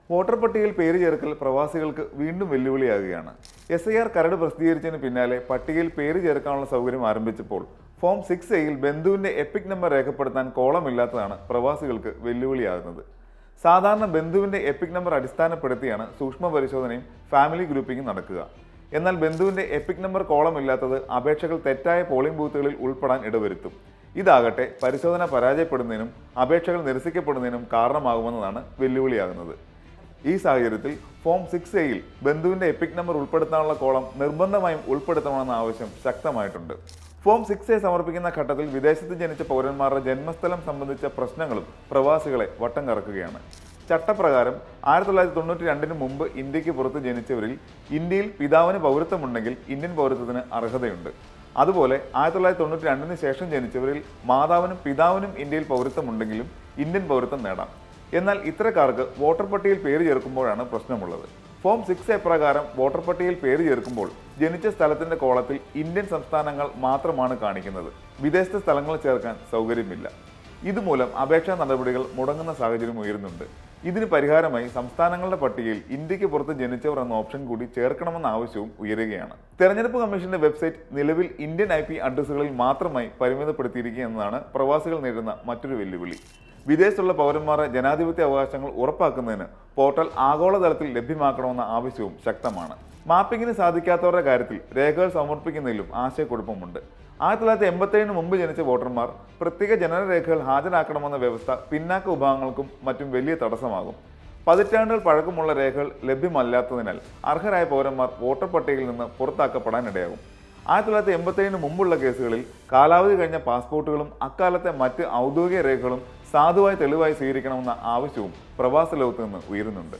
Voter പട്ടികയിൽ പേര് ചേർക്കൽ പ്രവാസികൾക്ക് വീണ്ടും വെല്ലുവിളിയാകുകയാണ്. SIR കരട് പ്രസിദ്ധീകരിച്ചതിന് പിന്നാലെ പട്ടികയിൽ പേര് ചേർക്കാനുള്ള സൗകര്യം ആരംഭിച്ചപ്പോൾ ഫോം 6A ബന്ധുവിന്റെ എപ്പിക് നമ്പർ രേഖപ്പെടുത്താൻ കോളമില്ലാത്തതാണ് പ്രവാസികൾക്ക് വെല്ലുവിളിയാകുന്നത്. സാധാരണ ബന്ധുവിന്റെ എപ്പിക് നമ്പർ അടിസ്ഥാനപ്പെടുത്തിയാണ് സൂക്ഷ്മ പരിശോധനയും ഫാമിലി ഗ്രൂപ്പിംഗും നടക്കുക. എന്നാൽ ബന്ധുവിന്റെ എപ്പിക് നമ്പർ കോളമില്ലാത്തത് അപേക്ഷകൾ തെറ്റായ പോളിംഗ് ബൂത്തുകളിൽ ഉൾപ്പെടാൻ ഇടവരുത്തും. ഇതാകട്ടെ പരിശോധന പരാജയപ്പെടുന്നതിനും അപേക്ഷകൾ നിരസിക്കപ്പെടുന്നതിനും കാരണമാകുമെന്നതാണ് വെല്ലുവിളിയാകുന്നത്. ഈ സാഹചര്യത്തിൽ ഫോം 6A ബന്ധുവിന്റെ എപ്പിക് നമ്പർ ഉൾപ്പെടുത്താനുള്ള കോളം നിർബന്ധമായും ഉൾപ്പെടുത്തണമെന്ന ആവശ്യം ശക്തമായിട്ടുണ്ട്. ഫോം 6A സമർപ്പിക്കുന്ന ഘട്ടത്തിൽ വിദേശത്ത് ജനിച്ച പൗരന്മാരുടെ ജന്മസ്ഥലം സംബന്ധിച്ച പ്രശ്നങ്ങളും പ്രവാസികളെ വട്ടം കറക്കുകയാണ്. ചട്ടപ്രകാരം 1992 മുമ്പ് ഇന്ത്യക്ക് പുറത്ത് ജനിച്ചവരിൽ ഇന്ത്യയിൽ പിതാവിന് പൗരത്വമുണ്ടെങ്കിൽ ഇന്ത്യൻ പൗരത്വത്തിന് അർഹതയുണ്ട്. അതുപോലെ 1992 ശേഷം ജനിച്ചവരിൽ മാതാവിനും പിതാവിനും ഇന്ത്യയിൽ പൗരത്വമുണ്ടെങ്കിലും ഇന്ത്യൻ പൗരത്വം നേടാം. എന്നാൽ ഇത്തരക്കാർക്ക് വോട്ടർ പട്ടികയിൽ പേര് ചേർക്കുമ്പോഴാണ് പ്രശ്നമുള്ളത്. ഫോം 6A പ്രകാരം വോട്ടർ പട്ടികയിൽ പേര് ചേർക്കുമ്പോൾ ജനിച്ച സ്ഥലത്തിന്റെ കോളത്തിൽ ഇന്ത്യൻ സംസ്ഥാനങ്ങൾ മാത്രമാണ് കാണിക്കുന്നത്. വിദേശത്തെ സ്ഥലങ്ങൾ ചേർക്കാൻ സൗകര്യമില്ല. ഇതുമൂലം അപേക്ഷാ നടപടികൾ മുടങ്ങുന്ന സാഹചര്യം ഉയരുന്നുണ്ട്. ഇതിന് പരിഹാരമായി സംസ്ഥാനങ്ങളുടെ പട്ടികയിൽ ഇന്ത്യക്ക് പുറത്ത് ജനിച്ചവർ എന്ന ഓപ്ഷൻ കൂടി ചേർക്കണമെന്ന ആവശ്യവും ഉയരുകയാണ്. തെരഞ്ഞെടുപ്പ് കമ്മീഷന്റെ വെബ്സൈറ്റ് നിലവിൽ ഇന്ത്യൻ IP അഡ്രസ്സുകളിൽ മാത്രമായി പരിമിതപ്പെടുത്തിയിരിക്കുക എന്നതാണ് പ്രവാസികൾ നേരിടുന്ന മറ്റൊരു വെല്ലുവിളി. വിദേശത്തുള്ള പൗരന്മാരുടെ ജനാധിപത്യ അവകാശങ്ങൾ ഉറപ്പാക്കുന്നതിന് പോർട്ടൽ ആഗോളതലത്തിൽ ലഭ്യമാക്കണമെന്ന ആവശ്യവും ശക്തമാണ്. മാപ്പിങ്ങിന് സാധിക്കാത്തവരുടെ കാര്യത്തിൽ രേഖകൾ സമർപ്പിക്കുന്നതിലും ആശയക്കുഴപ്പമുണ്ട്. 1987 മുമ്പ് ജനിച്ച വോട്ടർമാർ പ്രത്യേക ജനന രേഖകൾ ഹാജരാക്കണമെന്ന വ്യവസ്ഥ പിന്നാക്ക വിഭാഗങ്ങൾക്കും മറ്റും വലിയ തടസ്സമാകും. പതിറ്റാണ്ടുകൾ പഴക്കമുള്ള രേഖകൾ ലഭ്യമല്ലാത്തതിനാൽ അർഹരായ പൗരന്മാർ വോട്ടർ പട്ടികയിൽ നിന്ന് പുറത്താക്കപ്പെടാനിടയാകും. 1987 മുമ്പുള്ള കേസുകളിൽ കാലാവധി കഴിഞ്ഞ പാസ്പോർട്ടുകളും അക്കാലത്തെ മറ്റ് ഔദ്യോഗിക രേഖകളും സാധുവായി തെളിവായി സ്വീകരിക്കണമെന്ന ആവശ്യവും പ്രവാസ ലോകത്ത് നിന്ന് ഉയരുന്നുണ്ട്.